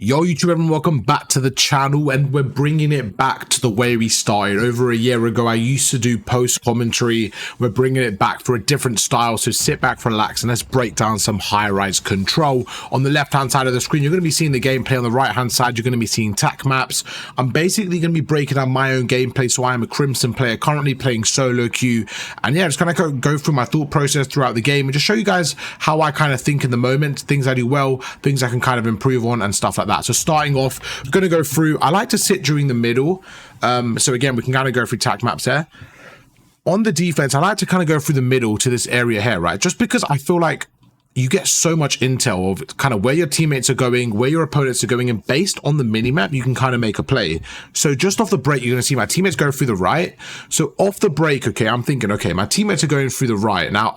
Yo YouTube everyone, welcome back to the channel, and we're bringing it back to the way we started. Over a year ago I used to do post commentary. We're bringing it back for a different style, so sit back, relax, and let's break down some high-rise control. On the left hand side of the screen you're going to be seeing the gameplay. On the right hand side you're going to be seeing tac maps. I'm basically going to be breaking down my own gameplay. So I am a Crimson player currently playing solo queue, and yeah, just kind of go through my thought process throughout the game and just show you guys how I kind of think in the moment, things I do well, things I can kind of improve on and stuff like that. So starting off, I'm going to go through, I like to sit during the middle. So again, we can kind of go through tac maps here. On the defense, I like to kind of go through the middle to this area here, right? Just because I feel like you get so much intel of kind of where your teammates are going, where your opponents are going, and based on the minimap, you can kind of make a play. So just off the break, you're going to see my teammates go through the right. So off the break, okay, I'm thinking, okay, my teammates are going through the right. Now,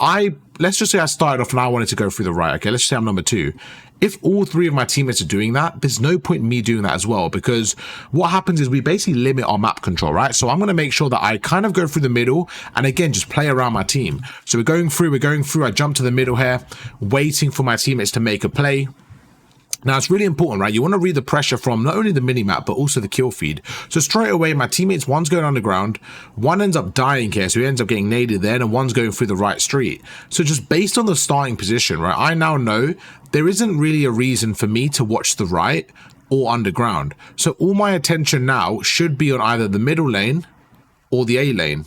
let's just say I started off and I wanted to go through the right. Okay, let's just say I'm number 2. If all 3 of my teammates are doing that, there's no point in me doing that as well, because what happens is we basically limit our map control, right? So I'm going to make sure that I kind of go through the middle and again, just play around my team. So we're going through, I jump to the middle here, waiting for my teammates to make a play. Now, it's really important, right? You want to read the pressure from not only the minimap, but also the kill feed. So straight away, my teammates, one's going underground, one ends up dying here, so he ends up getting naded there, and one's going through the right street. So just based on the starting position, right, I now know there isn't really a reason for me to watch the right or underground. So all my attention now should be on either the middle lane or the A lane.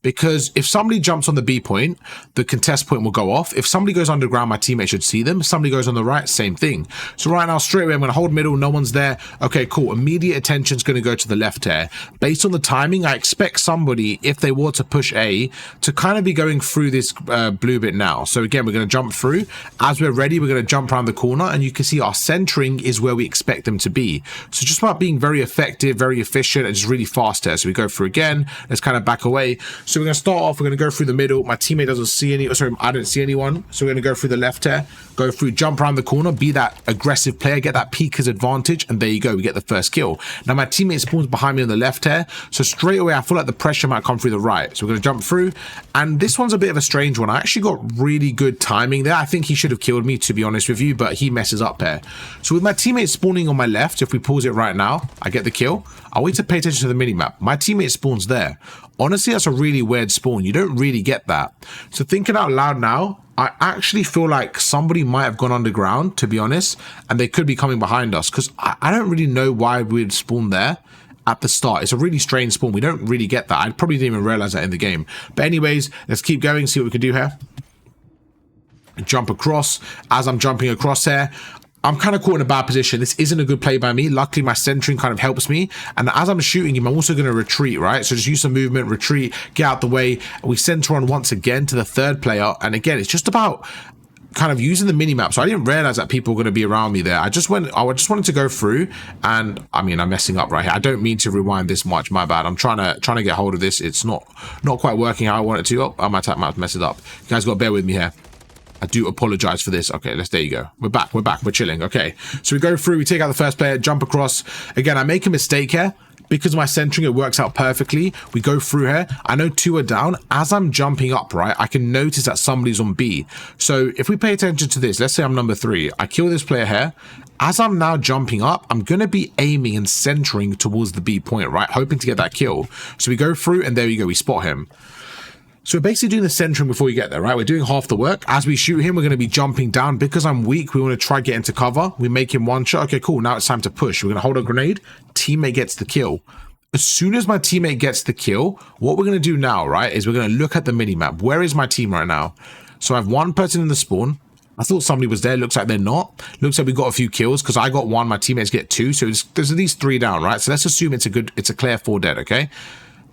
Because if somebody jumps on the B point, the contest point will go off. If somebody goes underground, my teammate should see them. If somebody goes on the right, same thing. So right now, straight away, I'm going to hold middle. No one's there. Okay, cool. Immediate attention is going to go to the left here. Based on the timing, I expect somebody, if they were to push A, to kind of be going through this blue bit now. So again, we're going to jump through. As we're ready, we're going to jump around the corner, and you can see our centering is where we expect them to be. So just about being very effective, very efficient, and just really fast here. So we go through again. Let's kind of back away. So we're going to start off, we're going to go through the middle. My teammate doesn't see any, sorry, I don't see anyone. So we're going to go through the left here, go through, jump around the corner, be that aggressive player, get that peeker's advantage, and there you go, we get the first kill. Now my teammate spawns behind me on the left here, so straight away I feel like the pressure might come through the right. So we're going to jump through, and this one's a bit of a strange one. I actually got really good timing there. I think he should have killed me, to be honest with you, but he messes up there. So with my teammate spawning on my left, if we pause it right now, I get the kill. I wait to pay attention to the minimap. My teammate spawns there. Honestly, that's a really weird spawn. You don't really get that. So thinking out loud now, I actually feel like somebody might have gone underground, to be honest, and they could be coming behind us, because I don't really know why we'd spawn there at the start. It's a really strange spawn. We don't really get that. I probably didn't even realize that in the game. But anyways, let's keep going, see what we can do here. Jump across. As I'm jumping across here, I'm kind of caught in a bad position. This isn't a good play by me. Luckily, my centering kind of helps me. And as I'm shooting him, I'm also going to retreat, right? So just use some movement, retreat, get out the way. We center on once again to the third player. And again, it's just about kind of using the minimap. So I didn't realize that people were going to be around me there. I just wanted to go through, and I mean, I'm messing up right here. I don't mean to rewind this much. My bad. I'm trying to get hold of this. It's not quite working how I want it to. Oh, my tap map messed it up. You guys got to bear with me here. I do apologize for this. Okay, there you go. We're back, we're chilling. Okay, so we go through, we take out the first player, jump across. Again, I make a mistake here. Because of my centering, it works out perfectly. We go through here. I know 2 are down. As I'm jumping up, right, I can notice that somebody's on B. So if we pay attention to this, let's say I'm number 3. I kill this player here. As I'm now jumping up, I'm going to be aiming and centering towards the B point, right, hoping to get that kill. So we go through, and there you go, we spot him. So we're basically doing the centering before we get there, right? We're doing half the work. As we shoot him, we're going to be jumping down. Because I'm weak, we want to try get into cover. We make him one shot. Okay, cool. Now it's time to push. We're going to hold a grenade. Teammate gets the kill. As soon as my teammate gets the kill, what we're going to do now, right, is we're going to look at the minimap. Where is my team right now? So I have 1 person in the spawn. I thought somebody was there. Looks like they're not. Looks like we got a few kills because I got 1. My teammates get 2. So there's at least 3 down, right? So let's assume it's a clear 4 dead, okay?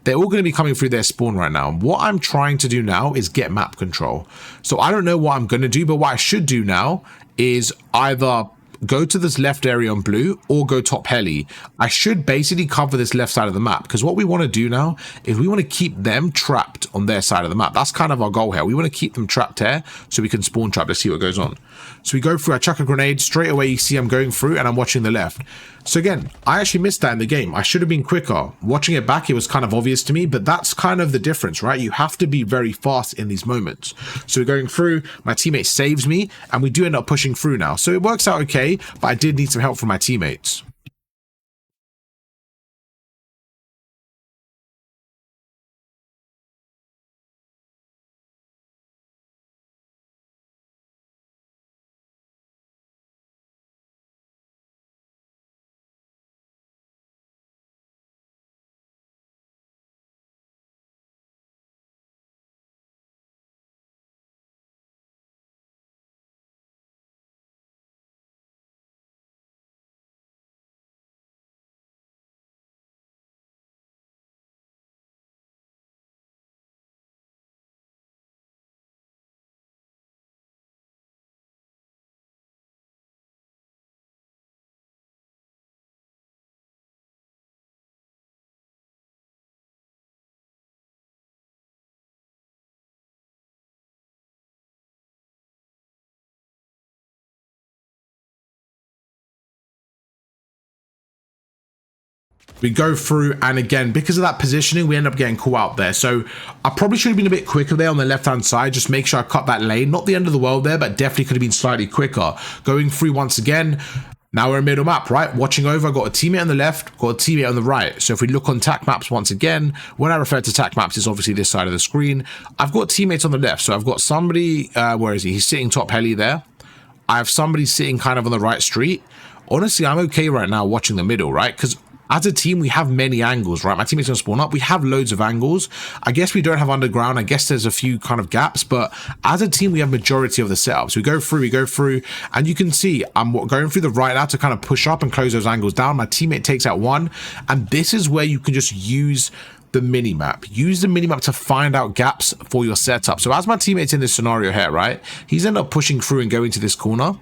They're all going to be coming through their spawn right now. What I'm trying to do now is get map control. So I don't know what I'm going to do, but what I should do now is either go to this left area on blue or go top heli. I should basically cover this left side of the map, because what we want to do now is we want to keep them trapped on their side of the map. That's kind of our goal here. We want to keep them trapped here so we can spawn trap. Let's see what goes on. So we go through, I chuck a grenade, straight away you see I'm going through and I'm watching the left. So again, I actually missed that in the game. I should have been quicker. Watching it back, it was kind of obvious to me, but that's kind of the difference, right? You have to be very fast in these moments. So we're going through, my teammate saves me, and we do end up pushing through now. So it works out okay, but I did need some help from my teammates. We go through, and again, because of that positioning, we end up getting caught out there. So I probably should have been a bit quicker there on the left-hand side. Just make sure I cut that lane. Not the end of the world there, but definitely could have been slightly quicker. Going through once again. Now we're in middle map, right? Watching over, got a teammate on the left, got a teammate on the right. So if we look on tac maps once again, when I refer to tac maps, it's obviously this side of the screen. I've got teammates on the left. So I've got somebody, where is he? He's sitting top heli there. I have somebody sitting kind of on the right street. Honestly, I'm okay right now watching the middle, right? Because as a team, we have many angles, right? My teammates gonna spawn up. We have loads of angles. I guess we don't have underground. I guess there's a few kind of gaps, but as a team, we have majority of the setups. We go through, and you can see I'm going through the right now to kind of push up and close those angles down. My teammate takes out one, and this is where you can just use the minimap. Use the minimap to find out gaps for your setup. So as my teammate's in this scenario here, right? He's ended up pushing through and going to this corner.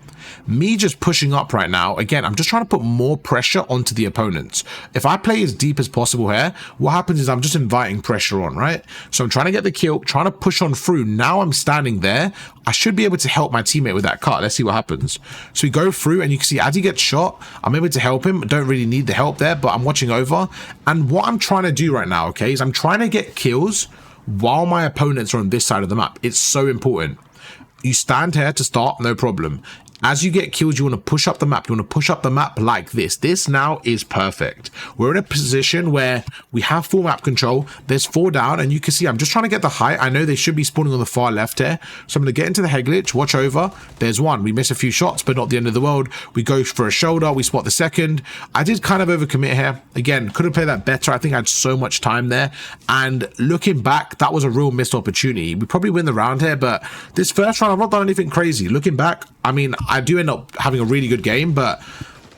Me just pushing up right now, again, I'm just trying to put more pressure onto the opponents. If I play as deep as possible here, what happens is I'm just inviting pressure on, right? So I'm trying to get the kill, trying to push on through. Now I'm standing there. I should be able to help my teammate with that cut. Let's see what happens. So we go through, and you can see as he gets shot, I'm able to help him. Don't really need the help there, but I'm watching over. And what I'm trying to do right now, okay, is I'm trying to get kills while my opponents are on this side of the map. It's so important. You stand here to start, no problem. As you get killed, you want to push up the map. You want to push up the map like this. This now is perfect. We're in a position where we have full map control. There's 4 down, and you can see I'm just trying to get the height. I know they should be spawning on the far left here. So I'm going to get into the head glitch, watch over. There's one. We miss a few shots, but not the end of the world. We go for a shoulder. We spot the second. I did kind of overcommit here. Again, could have played that better. I think I had so much time there. And looking back, that was a real missed opportunity. We probably win the round here, but this first round, I've not done anything crazy. Looking back, I mean, I do end up having a really good game, but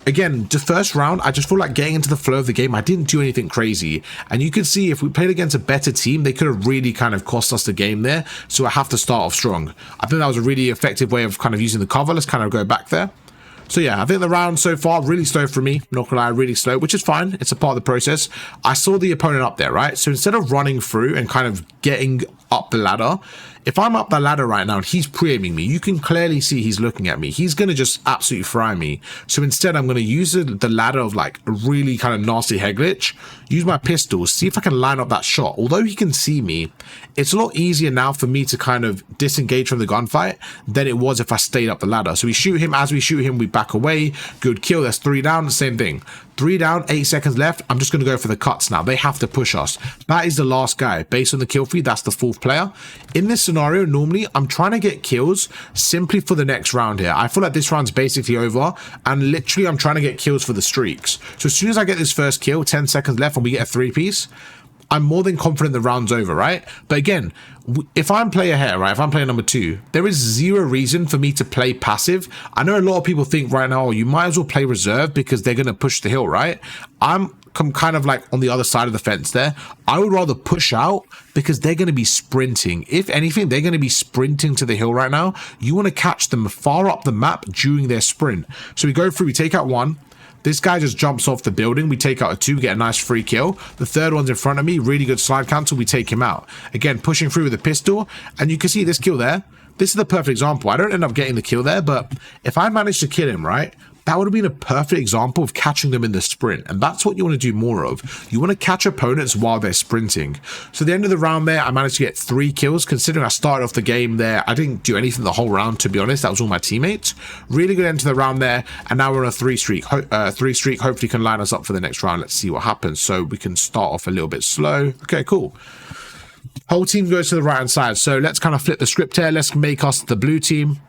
again, the first round, I just feel like getting into the flow of the game, I didn't do anything crazy. And you can see if we played against a better team, they could have really kind of cost us the game there. So I have to start off strong. I think that was a really effective way of kind of using the cover. Let's kind of go back there. So yeah, I think the round so far, really slow for me. Not gonna lie, really slow, which is fine. It's a part of the process. I saw the opponent up there, right? So instead of running through and kind of getting up the ladder, if I'm up the ladder right now and he's pre-aiming me, you can clearly see he's looking at me. He's going to just absolutely fry me. So instead, I'm going to use the ladder of like a really kind of nasty head glitch, use my pistol, see if I can line up that shot. Although he can see me, it's a lot easier now for me to kind of disengage from the gunfight than it was if I stayed up the ladder. So we shoot him. As we shoot him, we back away. Good kill. That's 3 down. Same thing. 3 down, 8 seconds left. I'm just going to go for the cuts now. They have to push us. That is the last guy. Based on the kill feed, that's the 4th player. In this scenario, normally, I'm trying to get kills simply for the next round here. I feel like this round's basically over, and literally, I'm trying to get kills for the streaks. So as soon as I get this first kill, 10 seconds left, and we get a 3-piece, I'm more than confident the round's over, right? But again, if I'm player here, right, if I'm player number 2, there is 0 reason for me to play passive. I know a lot of people think right now, oh, you might as well play reserve because they're going to push the hill, right? I'm kind of like on the other side of the fence there. I would rather push out because they're going to be sprinting. If anything, they're going to be sprinting to the hill right now. You want to catch them far up the map during their sprint. So we go through, we take out 1. This guy just jumps off the building. We take out a 2, get a nice free kill. The 3rd one's in front of me. Really good slide cancel. We take him out. Again, pushing through with a pistol. And you can see this kill there. this is the perfect example. I don't end up getting the kill there, but if I managed to kill him, right, that would have been a perfect example of catching them in the sprint. And that's what you want to do more of. You want to catch opponents while they're sprinting. So at the end of the round there, I managed to get 3 kills. Considering I started off the game there, I didn't do anything the whole round, to be honest. That was all my teammates. Really good end to the round there. And now we're on a 3 streak. 3 streak hopefully can line us up for the next round. Let's see what happens. So we can start off a little bit slow. Okay, cool. Whole team goes to the right hand side. So let's kind of flip the script here. Let's make us the blue team.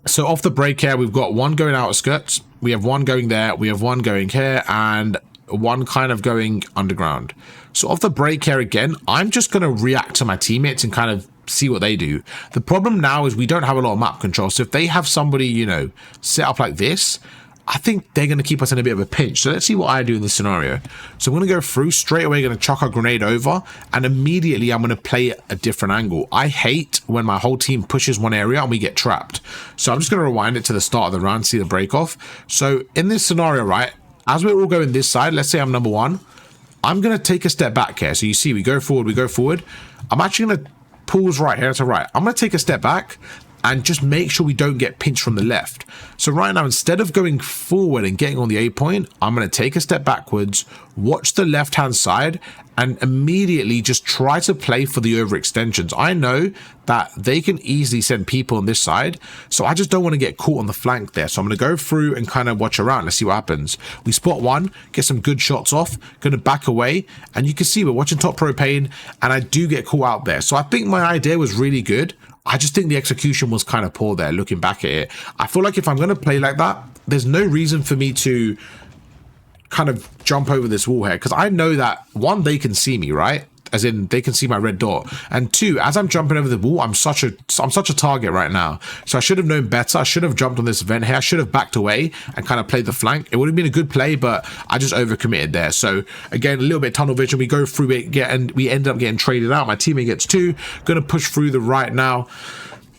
So off the break here, we've got one going outskirts, we have one going there, we have one going here, and one kind of going underground. So off the break here again, I'm just going to react to my teammates and kind of see what they do. The problem now is we don't have a lot of map control. So if they have somebody, you know, set up like this, I think they're going to keep us in a bit of a pinch. So let's see what I do in this scenario. So I'm going to go through straight away, going to chuck a grenade over, and immediately I'm going to play a different angle. I hate when my whole team pushes one area and we get trapped. So I'm just going to rewind it to the start of the round, see the break off. So in this scenario, right, as we're all going this side, let's say I'm number 1, I'm going to take a step back here. So you see, we go forward. I'm actually going to pause right here to right. I'm going to take a step back and just make sure we don't get pinched from the left. So right now, instead of going forward and getting on the A point, I'm going to take a step backwards, watch the left-hand side, and immediately just try to play for the overextensions. I know that they can easily send people on this side, so I just don't want to get caught on the flank there. So I'm going to go through and kind of watch around. Let's see what happens. We spot one, get some good shots off, going to back away, and you can see we're watching top propane, and I do get caught out there. So I think my idea was really good. I just think the execution was kind of poor there, looking back at it. I feel like if I'm going to play like that, there's no reason for me to kind of jump over this wall here, because I know that, one, they can see me, right? As in, they can see my red dot. And 2, as I'm jumping over the wall, I'm such a target right now. So I should have known better. I should have jumped on this event here. I should have backed away and kind of played the flank. It would have been a good play, but I just overcommitted there. So again, a little bit tunnel vision. We go through it, and we end up getting traded out. My teammate gets 2. Going to push through the right now.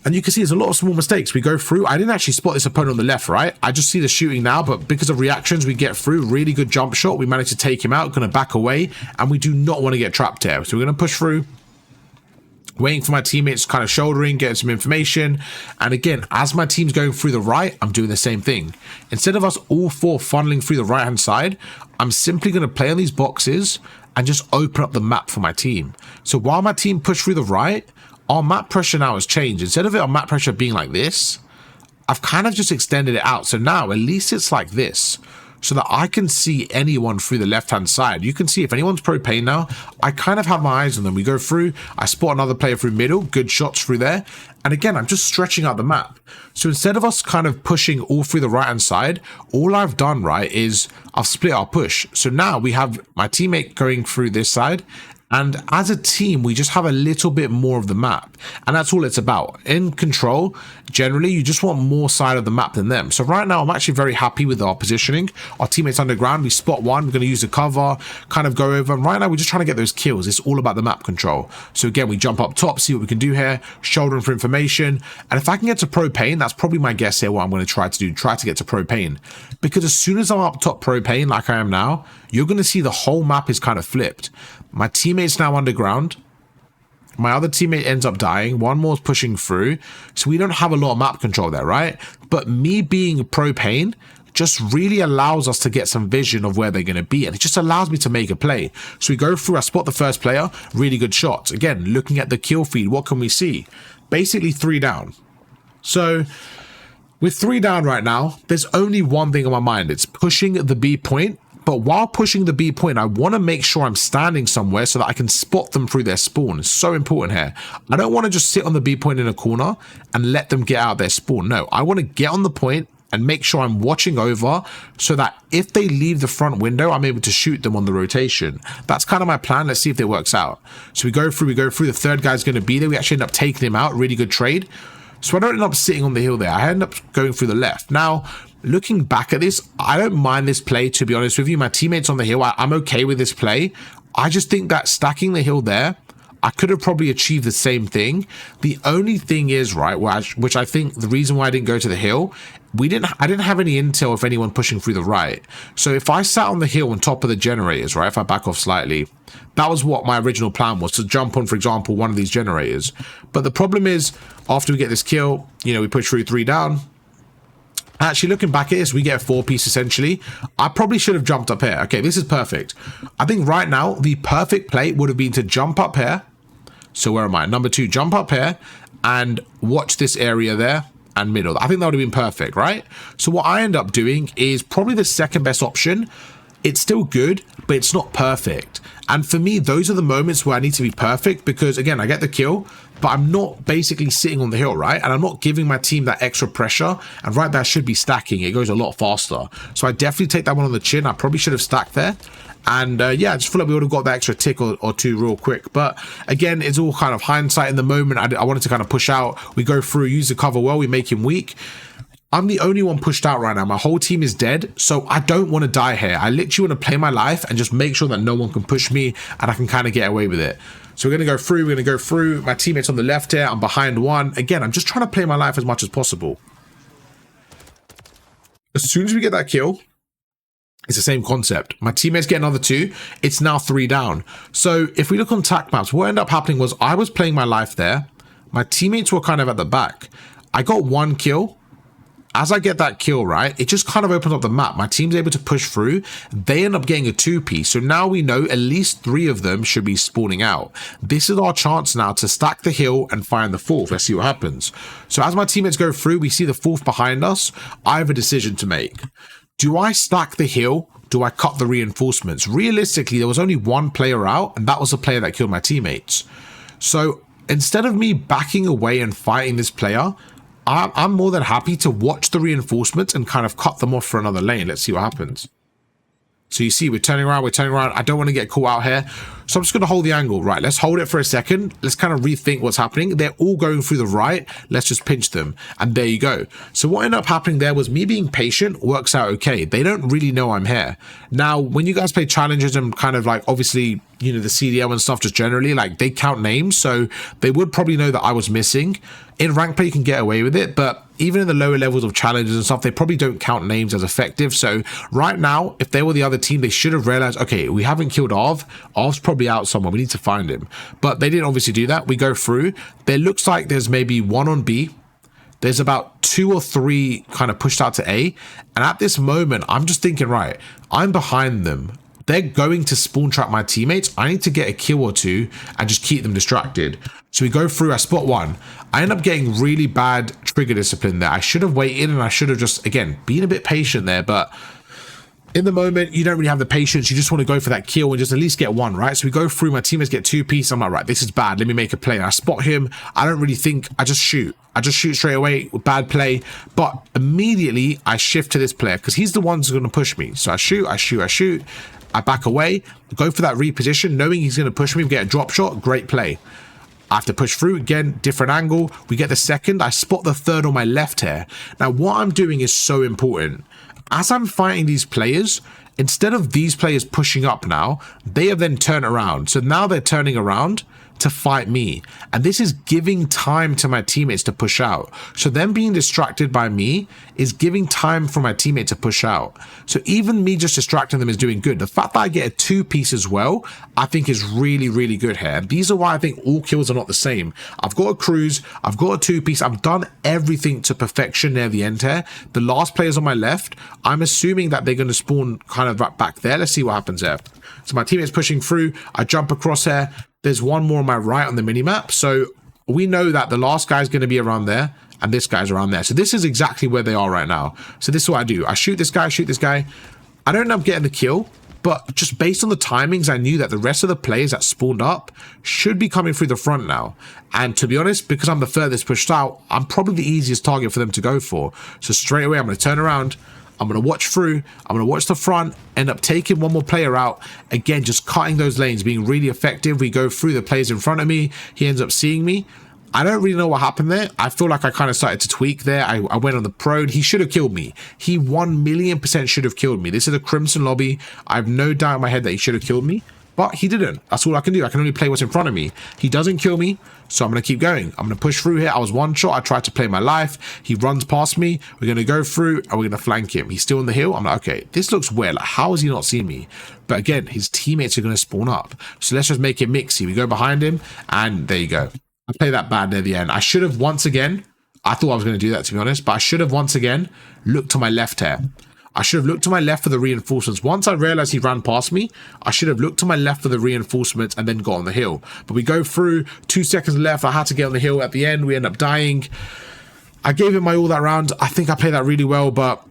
And you can see there's a lot of small mistakes. We go through. I didn't actually spot this opponent on the left, right? I just see the shooting now, but because of reactions, we get through. Really good jump shot. We managed to take him out. Going to back away, and we do not want to get trapped here. So we're going to push through. Waiting for my teammates kind of shouldering, getting some information. And again, as my team's going through the right, I'm doing the same thing. Instead of us all 4 funneling through the right-hand side, I'm simply going to play on these boxes and just open up the map for my team. So while my team push through the right, our map pressure now has changed. Instead of our map pressure being like this, I've kind of just extended it out. So now at least it's like this, so that I can see anyone through the left-hand side. You can see if anyone's propane now, I kind of have my eyes on them. We go through, I spot another player through middle, good shots through there. And again, I'm just stretching out the map. So instead of us kind of pushing all through the right-hand side, all I've done, right, is I've split our push. So now we have my teammate going through this side, and as a team, we just have a little bit more of the map. And that's all it's about. In control, generally, you just want more side of the map than them. So right now, I'm actually very happy with our positioning. Our teammates underground, we spot one. We're going to use the cover, kind of go over. And right now, we're just trying to get those kills. It's all about the map control. So again, we jump up top, see what we can do here, shouldering for information. And if I can get to propane, that's probably my guess here, what I'm going to try to do, try to get to propane. Because as soon as I'm up top propane, like I am now, you're going to see the whole map is kind of flipped. My teammate's now underground. My other teammate ends up dying. One more is pushing through. So we don't have a lot of map control there, right? But me being propane just really allows us to get some vision of where they're going to be. And it just allows me to make a play. So we go through, I spot the first player, really good shots. Again, looking at the kill feed, what can we see? Basically 3 down. So with 3 down right now, there's only one thing on my mind. It's pushing the B point. But while pushing the B point, I want to make sure I'm standing somewhere so that I can spot them through their spawn. It's so important here. I don't want to just sit on the B point in a corner and let them get out their spawn. No, I want to get on the point and make sure I'm watching over so that if they leave the front window, I'm able to shoot them on the rotation. That's kind of my plan. Let's see if it works out. So we go through. The third guy's going to be there. We actually end up taking him out. Really good trade. So I don't end up sitting on the hill there. I end up going through the left. Now, looking back at this, I don't mind this play, to be honest with you. My teammates on the hill, I'm okay with this play. I just think that stacking the hill there, I could have probably achieved the same thing. The only thing is, right, which I think the reason why I didn't go to the hill I didn't have any intel of anyone pushing through the right. So if I sat on the hill on top of the generators, right, if I back off slightly, that was what my original plan was, to jump on, for example, one of these generators. But the problem is, after we get this kill, you know, we push through 3 down. Actually, looking back at this, we get a 4-piece essentially. I probably should have jumped up here. Okay, this is perfect. I think right now, the perfect play would have been to jump up here. So where am I? Number 2, jump up here and watch this area there and middle. I think that would have been perfect, right? So what I end up doing is probably the second best option. It's still good, but it's not perfect. And for me, those are the moments where I need to be perfect, because again, I get the kill, but I'm not basically sitting on the hill, right? And I'm not giving my team that extra pressure. And right there, I should be stacking. It goes a lot faster. So I definitely take that one on the chin. I probably should have stacked there. And yeah, I just feel like we would have got that extra tick or 2 real quick. But again, it's all kind of hindsight in the moment. I wanted to kind of push out. We go through, use the cover well, we make him weak. I'm the only one pushed out right now. My whole team is dead, so I don't want to die here. I literally want to play my life and just make sure that no one can push me and I can kind of get away with it. So we're going to go through. We're going to go through. My teammate's on the left here. I'm behind one. Again, I'm just trying to play my life as much as possible. As soon as we get that kill, it's the same concept. My teammates get another 2. It's now 3 down. So if we look on tac maps, what ended up happening was I was playing my life there. My teammates were kind of at the back. I got 1 kill. As I get that kill, right, it just kind of opens up the map. My team's able to push through. They end up getting a 2-piece. So now we know at least 3 of them should be spawning out. This is our chance now to stack the hill and find the 4th. Let's see what happens. So as my teammates go through, we see the 4th behind us. I have a decision to make. Do I stack the hill? Do I cut the reinforcements? Realistically, there was only 1 player out, and that was the player that killed my teammates. So instead of me backing away and fighting this player, I'm more than happy to watch the reinforcements and kind of cut them off for another lane. Let's see what happens. So you see, we're turning around. I don't want to get caught out here. So I'm just going to hold the angle. Right, let's hold it for a second. Let's kind of rethink what's happening. They're all going through the right. Let's just pinch them. And there you go. So what ended up happening there was me being patient works out okay. They don't really know I'm here. Now, when you guys play challenges and kind of like, obviously, you know, the CDL and stuff just generally, like they count names. So they would probably know that I was missing. In rank play, you can get away with it. But even in the lower levels of challenges and stuff, they probably don't count names as effective. So right now, if they were the other team, they should have realized, okay, we haven't killed Arv. Arv's probably out somewhere. We need to find him. But they didn't obviously do that. We go through. There looks like there's maybe 1 on B. There's about 2 or 3 kind of pushed out to A. And at this moment, I'm just thinking, right, I'm behind them. They're going to spawn trap my teammates. I need to get a kill or 2 and just keep them distracted. So we go through, I spot 1. I end up getting really bad trigger discipline there. I should have waited and I should have just, again, been a bit patient there. But in the moment, you don't really have the patience. You just want to go for that kill and just at least get 1, right? So we go through, my teammates get 2-piece. I'm like, right, this is bad. Let me make a play. And I spot him. I don't really think, I just shoot. I just shoot straight away with bad play. But immediately I shift to this player because he's the one who's going to push me. So I shoot. I back away, go for that reposition, knowing he's going to push me, get a drop shot, great play. I have to push through again, different angle. We get the second. I spot the 3rd on my left here. Now, what I'm doing is so important. As I'm fighting these players, instead of these players pushing up now, they have then turned around. So now they're turning around to fight me. And this is giving time to my teammates to push out. So them being distracted by me is giving time for my teammate to push out. So even me just distracting them is doing good. The fact that I get a 2-piece as well, I think is really, really good here. And these are why I think all kills are not the same. I've got a cruise, I've got a 2-piece, I've done everything to perfection near the end here. The last player's on my left. I'm assuming that they're going to spawn kind of right back there. Let's see what happens there. So my teammate's pushing through. I jump across here. There's 1 more on my right on the minimap. So we know that the last guy's going to be around there and this guy's around there. So this is exactly where they are right now. So this is what I do. I shoot this guy, I don't end up getting the kill, but just based on the timings, I knew that the rest of the players that spawned up should be coming through the front now. And to be honest, because I'm the furthest pushed out, I'm probably the easiest target for them to go for. So straight away, I'm going to turn around. I'm going to watch through. I'm going to watch the front, end up taking 1 more player out. Again, just cutting those lanes, being really effective. We go through the players in front of me. He ends up seeing me. I don't really know what happened there. I feel like I kind of started to tweak there. I went on the prone. He should have killed me. He 1,000,000% should have killed me. This is a Crimson lobby. I have no doubt in my head that he should have killed me. But he didn't. That's all I can do. I can only play what's in front of me. He doesn't kill me, so I'm going to keep going. I'm going to push through here. I was one shot. I tried to play my life. He runs past me. We're going to go through and we're going to flank him. He's still on the hill. I'm like, okay, this looks weird. Like, how has he not seen me? But again, his teammates are going to spawn up. So let's just make it mixy. We go behind him and there you go. I play that bad near the end. I should have once again, I thought I was going to do that, to be honest, but I should have once again looked to my left here. I should have looked to my left for the reinforcements. Once I realized he ran past me, I should have looked to my left for the reinforcements and then got on the hill. But we go through, 2 seconds left. I had to get on the hill at the end. We end up dying. I gave it my all that round. I think I played that really well, but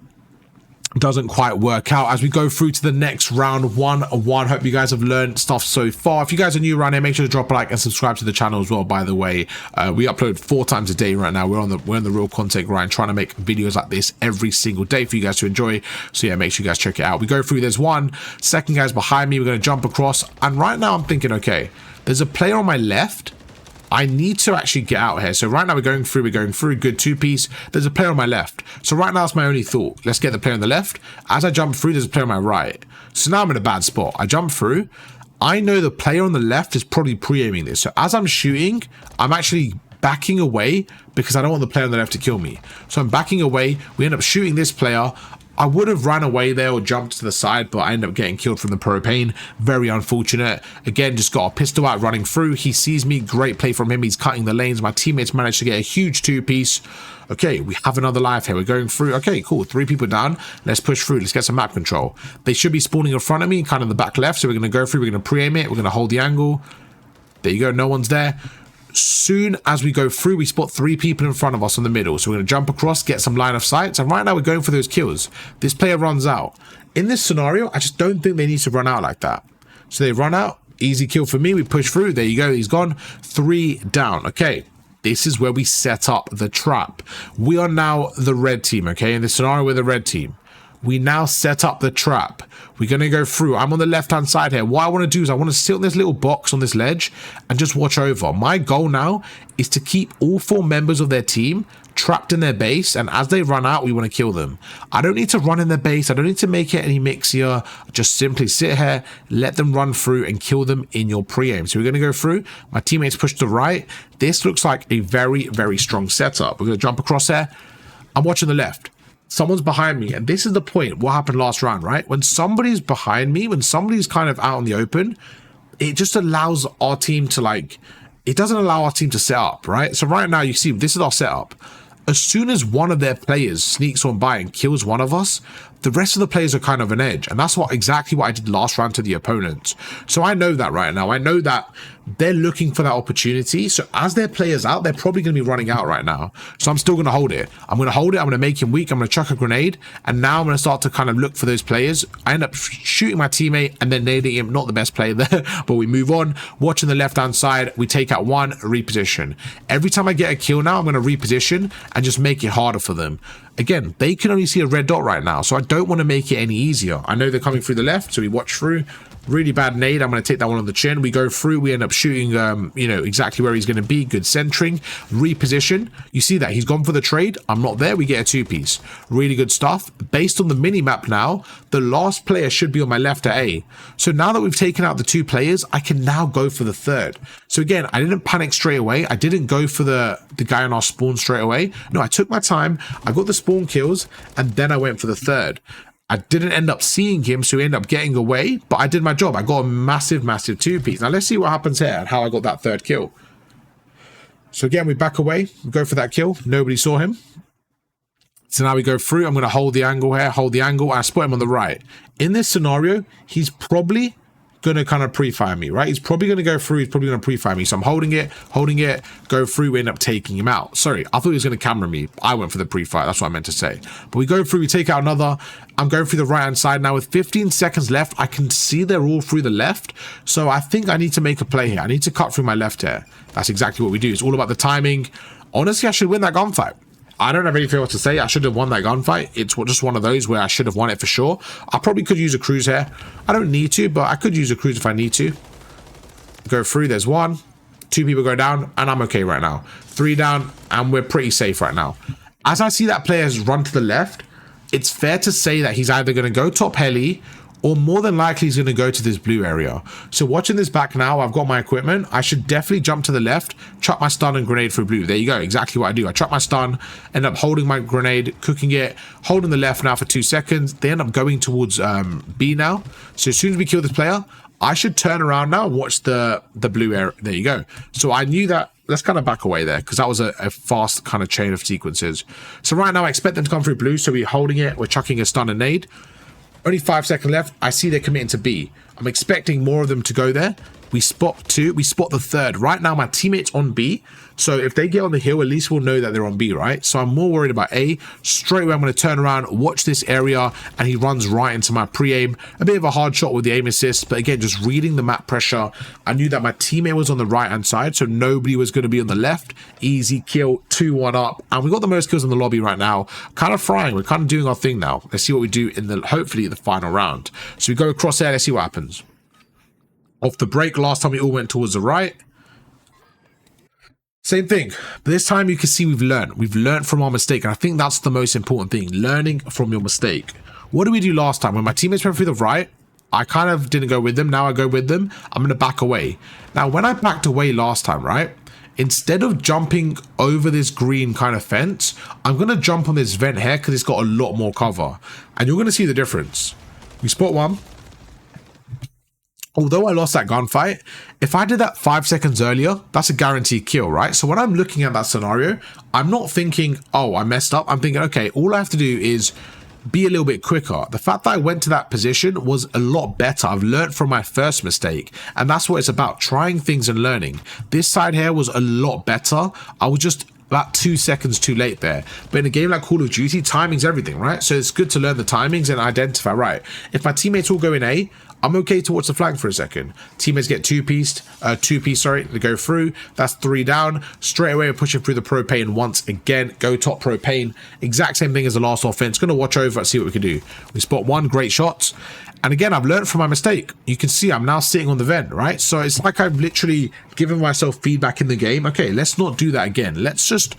doesn't quite work out as we go through to the next round 1-1. Hope you guys have learned stuff so far. If you guys are new around here, make sure to drop a like and subscribe to the channel as well. By the way, we upload 4 times a day right now. We're on the real content grind, trying to make videos like this every single day for you guys to enjoy. So yeah, make sure you guys check it out. We go through, there's one second guy's behind me. We're going to jump across, and right now I'm thinking, okay, there's a player on my left. I need to actually get out here. So right now we're going through, good 2-piece. There's a player on my left. So right now that's my only thought. Let's get the player on the left. As I jump through, there's a player on my right. So now I'm in a bad spot. I jump through. I know the player on the left is probably pre-aiming this. So as I'm shooting, I'm actually backing away because I don't want the player on the left to kill me. So I'm backing away. We end up shooting this player. I would have ran away there or jumped to the side, but I ended up getting killed from the propane. Very unfortunate. Again, just got a pistol out running through. He sees me. Great play from him. He's cutting the lanes. My teammates managed to get a huge 2-piece. Okay, we have another life here. We're going through. Okay, cool. 3 people down. Let's push through. Let's get some map control. They should be spawning in front of me, kind of the back left. So we're going to go through. We're going to pre-aim it. We're going to hold the angle. There you go. No one's there. Soon as we go through, we spot 3 people in front of us in the middle. So we're going to jump across, get some line of sight. And right now we're going for those kills. This player runs out. In this scenario, I just don't think they need to run out like that. So they run out. Easy kill for me. We push through. There you go. He's gone. 3 down. Okay. This is where we set up the trap. We are now the red team. Okay. In this scenario, we're the red team. We now set up the trap. We're going to go through. I'm on the left-hand side here. What I want to do is I want to sit on this little box on this ledge and just watch over. My goal now is to keep all 4 members of their team trapped in their base, and as they run out, we want to kill them. I don't need to run in their base. I don't need to make it any mixier. Just simply sit here, let them run through and kill them in your pre-aim. So we're going to go through. My teammates push to the right. This looks like a very, very strong setup. We're going to jump across there. I'm watching the left. Someone's behind me, and this is the point. What happened last round, right? When somebody's behind me, when somebody's kind of out in the open, it just allows our team to it doesn't allow our team to set up, right? So right now you see this is our setup. As soon as one of their players sneaks on by and kills one of us, the rest of the players are kind of an edge. And that's exactly what I did last round to the opponents. So I know that right now. I know that they're looking for that opportunity. So as their players out, they're probably going to be running out right now. So I'm still going to hold it. I'm going to hold it. I'm going to make him weak. I'm going to chuck a grenade. And now I'm going to start to kind of look for those players. I end up shooting my teammate and then nading him. Not the best player there, but we move on. Watching the left-hand side, we take out one, reposition. Every time I get a kill now, I'm going to reposition and just make it harder for them. Again, they can only see a red dot right now, so I don't want to make it any easier. I know they're coming through the left, so we watch through. Really bad nade. I'm going to take that one on the chin. We go through. We end up shooting, you know, exactly where he's going to be. Good centering. Reposition. You see that. He's gone for the trade. I'm not there. We get a 2-piece. Really good stuff. Based on the mini-map now, the last player should be on my left at A. So now that we've taken out the 2 players, I can now go for the 3rd. So again, I didn't panic straight away. I didn't go for the guy on our spawn straight away. No, I took my time. I got the spawn kills, and then I went for the 3rd. I didn't end up seeing him, so he ended up getting away, but I did my job. I got a massive 2-piece. Now let's see what happens here and how I got that 3rd kill. So again, we back away, we go for that kill. Nobody saw him. So now we go through. I'm going to hold the angle here, hold the angle. I spot him on the right. In this scenario, he's probably going to kind of pre-fire me, right? He's probably going to go through. He's probably going to pre-fire me. So I'm holding it, go through. We end up taking him out. Sorry, I thought he was going to camera me. I went for the pre-fire. That's what I meant to say. But we go through, we take out another. I'm going through the right-hand side now with 15 seconds left. I can see they're all through the left. So I think I need to make a play here. I need to cut through my left here. That's exactly what we do. It's all about the timing. Honestly, I should win that gunfight. I don't have anything else to say. I should have won that gunfight. It's just one of those where I should have won it for sure. I probably could use a cruise here. I don't need to, but I could use a cruise if I need to. Go through. There's 1. 2 people go down, and I'm okay right now. 3 down, and we're pretty safe right now. As I see that player has run to the left, it's fair to say that he's either going to go top heli or more than likely he's going to go to this blue area. So watching this back now, I've got my equipment. I should definitely jump to the left, chuck my stun and grenade through blue. There you go, exactly what I do. I chuck my stun, end up holding my grenade, cooking it, holding the left now for 2 seconds. They end up going towards B now. So as soon as we kill this player, I should turn around now and watch the blue area. There you go. So I knew that. Let's kind of back away there because that was a fast kind of chain of sequences. So right now I expect them to come through blue. So we're holding it. We're chucking a stun and nade. Only 5 seconds left. I see they're committing to B. I'm expecting more of them to go there. We spot 2. We spot the 3rd. Right now, my teammate's on B. So if they get on the hill, at least we'll know that they're on B, right? So I'm more worried about A. Straight away, I'm going to turn around, watch this area, and he runs right into my pre-aim. A bit of a hard shot with the aim assist, but again, just reading the map pressure. I knew that my teammate was on the right-hand side, so nobody was going to be on the left. Easy kill, 2-1 up. And we got the most kills in the lobby right now. Kind of frying. We're kind of doing our thing now. Let's see what we do in the, hopefully, the final round. So we go across there. Let's see what happens. Off the break, last time we all went towards the right. Same thing, but this time you can see we've learned from our mistake, and I think that's the most important thing, learning from your mistake. What did we do last time? When my teammates went through the right, I kind of didn't go with them. Now I go with them. I'm going to back away. Now, when I backed away last time, right, instead of jumping over this green kind of fence, I'm going to jump on this vent here because it's got a lot more cover, and you're going to see the difference. We spot one. Although I lost that gunfight, if I did that 5 seconds earlier, that's a guaranteed kill, right? So when I'm looking at that scenario, I'm not thinking, oh, I messed up. I'm thinking, okay, all I have to do is be a little bit quicker. The fact that I went to that position was a lot better. I've learned from my first mistake, and that's what it's about, trying things and learning. This side here was a lot better. I was just about 2 seconds too late there. But in a game like Call of Duty, timing's everything, right? So it's good to learn the timings and identify, right, if my teammates all go in A, I'm okay to watch the flank for a second. Teammates get two-piece, they go through. That's 3 down. Straight away, we're pushing through the propane once again. Go top propane. Exact same thing as the last offense. Gonna watch over and see what we can do. We spot 1, great shots. And again, I've learned from my mistake. You can see I'm now sitting on the vent, right? So it's like I've literally given myself feedback in the game. Okay, let's not do that again. Let's just,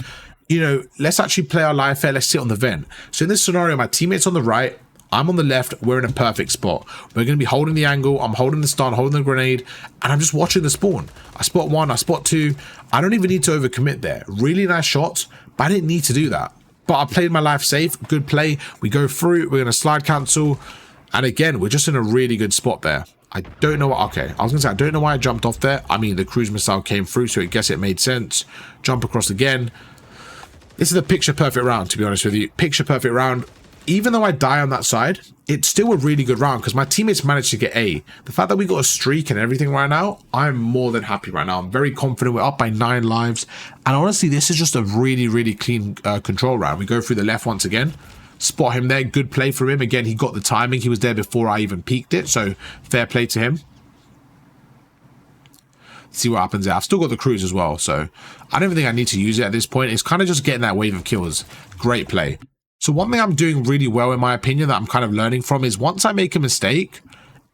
you know, let's actually play our live fair. Let's sit on the vent. So in this scenario, my teammate's on the right. I'm on the left. We're in a perfect spot. We're going to be holding the angle. I'm holding the stun, holding the grenade, and I'm just watching the spawn. I spot 1, I spot 2. I don't even need to overcommit there. Really nice shots, but I didn't need to do that. But I played my life safe. Good play. We go through. We're going to slide cancel. And again, we're just in a really good spot there. I don't know what... Okay, I was going to say, I don't know why I jumped off there. I mean, the cruise missile came through, so I guess it made sense. Jump across again. This is a picture-perfect round, to be honest with you. Picture-perfect round. Even though I die on that side, it's still a really good round because my teammates managed to get A. The fact that we got a streak and everything right now, I'm more than happy right now. I'm very confident. We're up by 9 lives. And honestly, this is just a really, really clean control round. We go through the left once again. Spot him there. Good play from him. Again, he got the timing. He was there before I even peeked it. So fair play to him. See what happens there. I've still got the cruise as well. So I don't even think I need to use it at this point. It's kind of just getting that wave of kills. Great play. So one thing I'm doing really well, in my opinion, that I'm kind of learning from is once I make a mistake,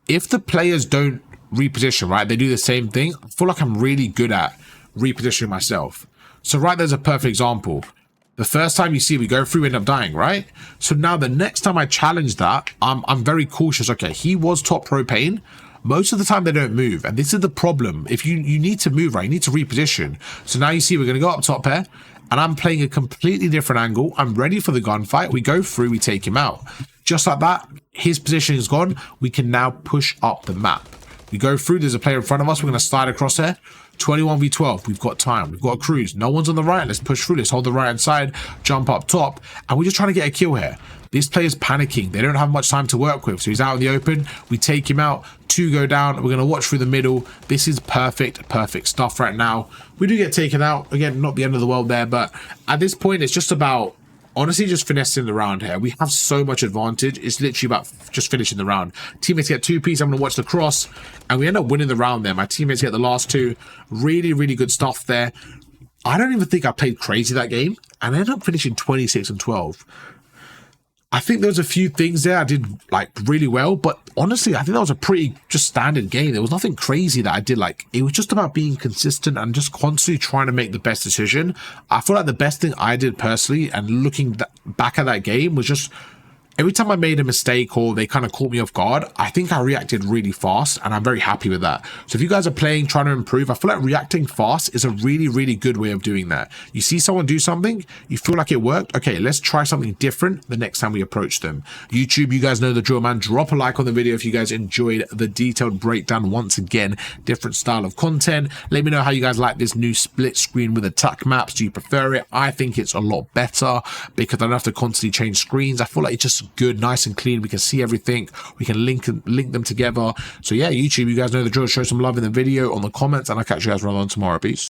if the players don't reposition, right, they do the same thing, I feel like I'm really good at repositioning myself. So right, there's a perfect example. The first time you see we go through, we end up dying, right? So now the next time I challenge that, I'm very cautious. Okay, he was top propane. Most of the time they don't move, and this is the problem. If you need to move, right, you need to reposition. So now you see we're going to go up top here, and I'm playing a completely different angle. I'm ready for the gunfight. We go through, we take him out. Just like that, his position is gone. We can now push up the map. We go through, there's a player in front of us. We're going to slide across here. 21v12, we've got time. We've got a cruise. No one's on the right. Let's push through. Let's hold the right hand side, jump up top, and we're just trying to get a kill here. This player's panicking. They don't have much time to work with, so he's out in the open. We take him out. 2 go down. We're going to watch through the middle. This is perfect stuff right now. We do get taken out. Again, not the end of the world there, but at this point, it's just about, honestly, just finessing the round here. We have so much advantage. It's literally about just finishing the round. Teammates get 2-piece. I'm going to watch the cross, and we end up winning the round there. My teammates get the last 2. Really, really good stuff there. I don't even think I played crazy that game, and I ended up finishing 26-12. I think there was a few things there I did like really well, but honestly, I think that was a pretty just standard game. There was nothing crazy that I did. Like, it was just about being consistent and just constantly trying to make the best decision. I feel like the best thing I did personally, and looking back at that game, was just every time I made a mistake or they kind of caught me off guard, I think I reacted really fast, and I'm very happy with that. So if you guys are playing, trying to improve, I feel like reacting fast is a really, really good way of doing that. You see someone do something, you feel like it worked. Okay, let's try something different the next time we approach them. YouTube, you guys know the drill, man. Drop a like on the video if you guys enjoyed the detailed breakdown. Once again, different style of content. Let me know how you guys like this new split screen with attack maps. Do you prefer it? I think it's a lot better because I don't have to constantly change screens. I feel like it's just good, nice and clean. We can see everything. We can link them together. So yeah, YouTube, you guys know the drill. Show some love in the video, on the comments, and I'll catch you guys right on tomorrow. Peace.